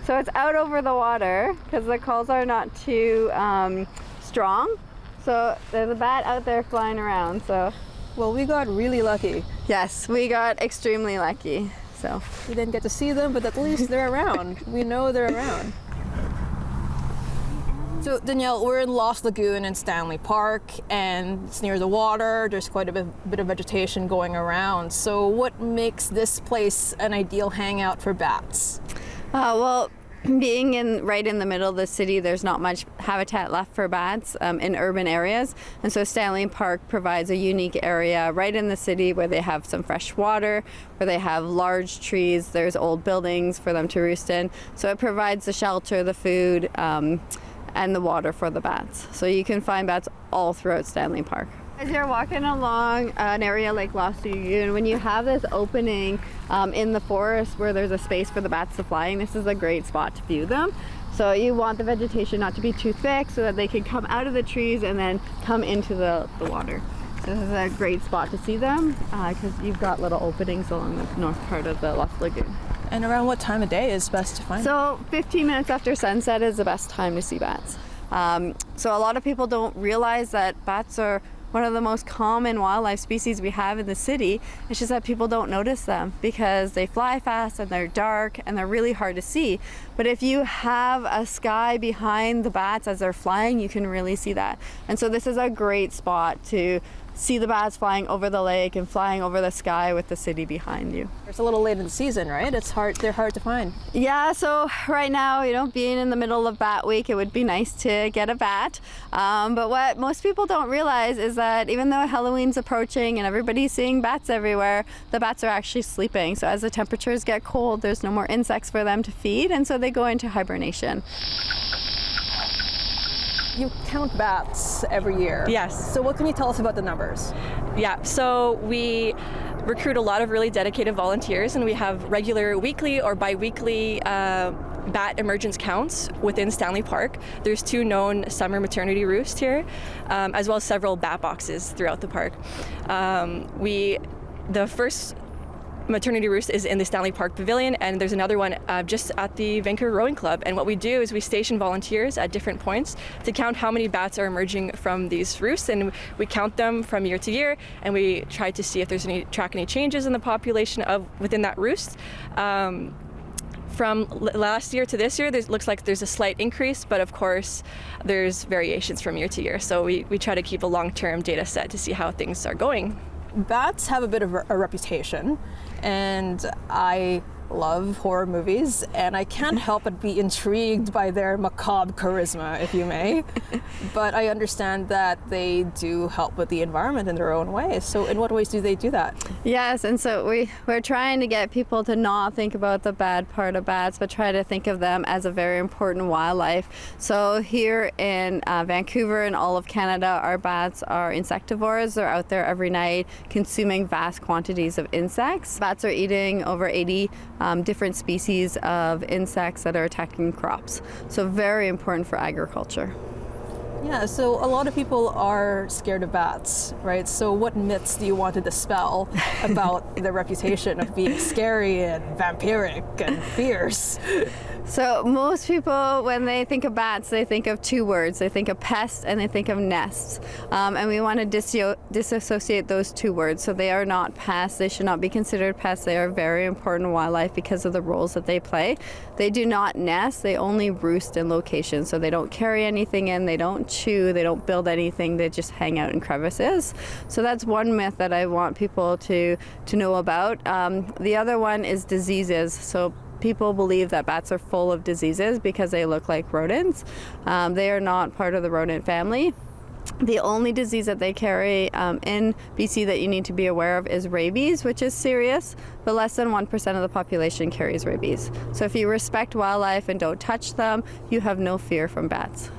So it's out over the water because the calls are not too strong. So there's a bat out there flying around. So, well, we got really lucky. Yes, we got extremely lucky. So we didn't get to see them, but at least they're around. We know they're around. So Danielle, we're in Lost Lagoon in Stanley Park, and it's near the water. There's quite a bit of vegetation going around. So what makes this place an ideal hangout for bats? Well, being right in the middle of the city, there's not much habitat left for bats in urban areas. And so Stanley Park provides a unique area right in the city where they have some fresh water, where they have large trees, there's old buildings for them to roost in. So it provides the shelter, the food, and the water for the bats. So you can find bats all throughout Stanley Park. As you're walking along an area like Lost Lagoon, when you have this opening in the forest where there's a space for the bats to fly in, this is a great spot to view them. So you want the vegetation not to be too thick so that they can come out of the trees and then come into the water. This is a great spot to see them because you've got little openings along the north part of the Lost Lagoon. And around what time of day is best to find them? So 15 minutes after sunset is the best time to see bats. So a lot of people don't realize that bats are one of the most common wildlife species we have in the city. It's just that people don't notice them because they fly fast and they're dark and they're really hard to see. But if you have a sky behind the bats as they're flying, you can really see that. And so this is a great spot to see the bats flying over the lake and flying over the sky with the city behind you. It's a little late in the season, right? They're hard to find. Yeah, so right now, being in the middle of Bat Week, it would be nice to get a bat. But what most people don't realize is that even though Halloween's approaching and everybody's seeing bats everywhere, the bats are actually sleeping. So as the temperatures get cold, there's no more insects for them to feed, and so they go into hibernation. You count bats every year. Yes. So what can you tell us about the numbers? Yeah, so we recruit a lot of really dedicated volunteers, and we have regular weekly or bi-weekly bat emergence counts within Stanley Park. There's 2 known summer maternity roosts here, as well as several bat boxes throughout the park. The first maternity roost is in the Stanley Park Pavilion, and there's another one just at the Vancouver Rowing Club. And what we do is we station volunteers at different points to count how many bats are emerging from these roosts, and we count them from year to year, and we try to see if there's track any changes in the population within that roost. From last year to this year, looks like there's a slight increase, but of course there's variations from year to year. So we try to keep a long-term data set to see how things are going. Bats have a bit of a reputation, and I love horror movies, and I can't help but be intrigued by their macabre charisma, if you may. But I understand that they do help with the environment in their own way. So in what ways do they do that? Yes, and so we're trying to get people to not think about the bad part of bats, but try to think of them as a very important wildlife. So here in Vancouver and all of Canada, our bats are insectivores. They're out there every night consuming vast quantities of insects. Bats are eating over 80 different species of insects that are attacking crops. So very important for agriculture. Yeah, so a lot of people are scared of bats, right? So what myths do you want to dispel about their reputation of being scary and vampiric and fierce? So most people, when they think of bats, they think of 2 words. They think of pests and they think of nests. And we want to disassociate those 2 words. So they are not pests. They should not be considered pests. They are very important wildlife because of the roles that they play. They do not nest. They only roost in locations. So they don't carry anything in. They don't chew. They don't build anything. They just hang out in crevices. So that's one myth that I want people to know about. The other one is diseases. So people believe that bats are full of diseases because they look like rodents. They are not part of the rodent family. The only disease that they carry in BC that you need to be aware of is rabies, which is serious, but less than 1% of the population carries rabies. So if you respect wildlife and don't touch them, you have no fear from bats.